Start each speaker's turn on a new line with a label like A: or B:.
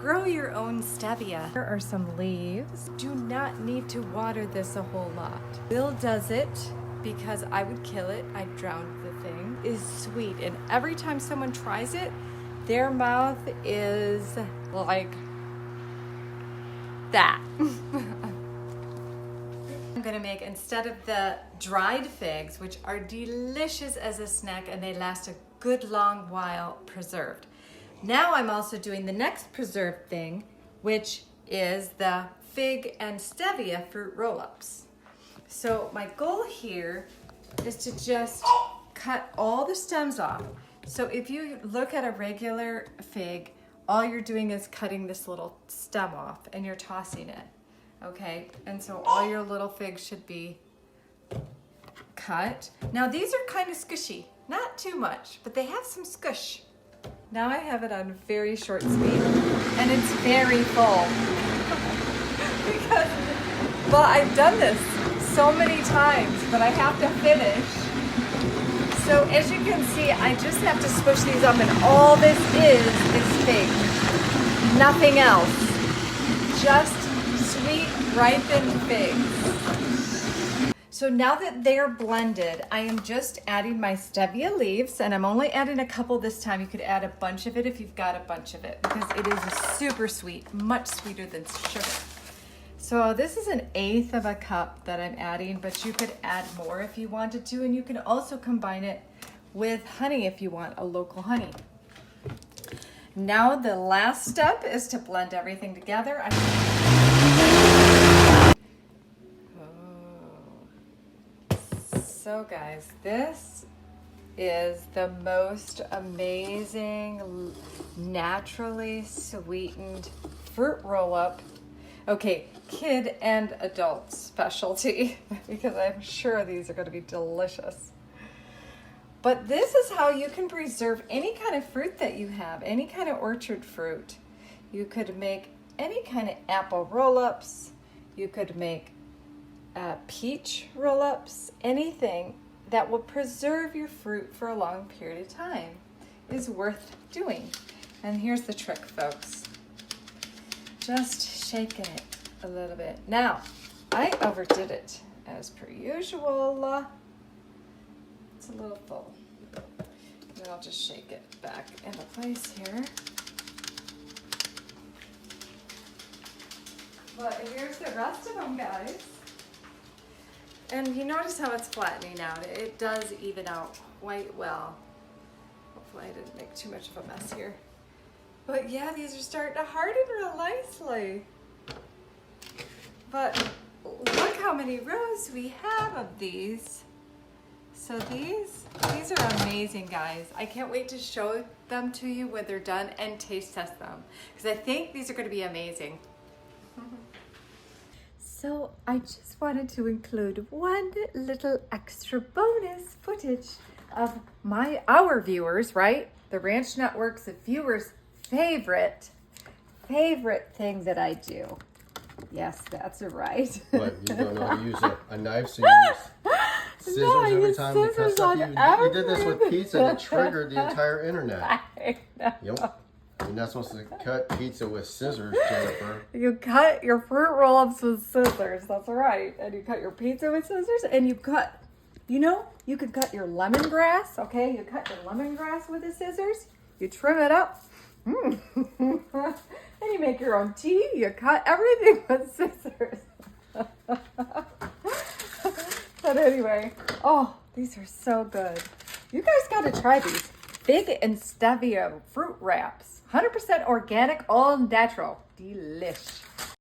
A: grow your own stevia. Here are some leaves. Do not need to water this a whole lot. Bill does it because I would kill it. I drowned the thing. It is sweet, and every time someone tries it, their mouth is like that. I'm gonna make, instead of the dried figs, which are delicious as a snack and they last a good long while preserved. Now I'm also doing the next preserved thing, which is the fig and stevia fruit roll-ups. So my goal here is to just cut all the stems off. So if you look at a regular fig, all you're doing is cutting this little stem off and you're tossing it, okay? And so all your little figs should be cut. Now these are kind of squishy, not too much, but they have some squish. Now I have it on very short speed and it's very full. Because, well, I've done this so many times, but I have to finish. So as you can see, I just have to squish these up, and all this is fig. Nothing else. Just sweet, ripened figs. So now that they're blended, I am just adding my stevia leaves, and I'm only adding a couple this time. You could add a bunch of it if you've got a bunch of it, because it is super sweet, much sweeter than sugar. So this is 1/8 of a cup that I'm adding, but you could add more if you wanted to, and you can also combine it with honey if you want a local honey. Now the last step is to blend everything together. So guys, this is the most amazing, naturally sweetened fruit roll-up. Okay, kid and adult specialty, because I'm sure these are going to be delicious. But this is how you can preserve any kind of fruit that you have, any kind of orchard fruit. You could make any kind of apple roll-ups. You could make peach roll-ups. Anything that will preserve your fruit for a long period of time is worth doing. And here's the trick, folks. Just shaking it a little bit. Now, I overdid it as per usual. It's a little full. Then I'll just shake it back into place here. But here's the rest of them, guys. And you notice how it's flattening out. It does even out quite well. Hopefully I didn't make too much of a mess here. But yeah, these are starting to harden real nicely. But look how many rows we have of these. So these are amazing, guys. I can't wait to show them to you when they're done and taste test them, because I think these are going to be amazing. So I just wanted to include one little extra bonus footage of our viewers, right? The Ranch Network's viewers' favorite thing that I do. Yes, that's right.
B: What, you don't know how to use a knife, so you use scissors every time you cut stuff? You did this with pizza and it triggered the entire internet.
A: I know.
B: Yep. You're not supposed to cut pizza with scissors, Jennifer.
A: You cut your fruit roll-ups with scissors, that's right. And you cut your pizza with scissors, and you cut, you could cut your lemongrass, okay? You cut your lemongrass with the scissors, you trim it up, and you make your own tea, you cut everything with scissors. But anyway, oh, these are so good. You guys gotta try these. Fig and stevia fruit wraps. 100% organic, all natural. Delish.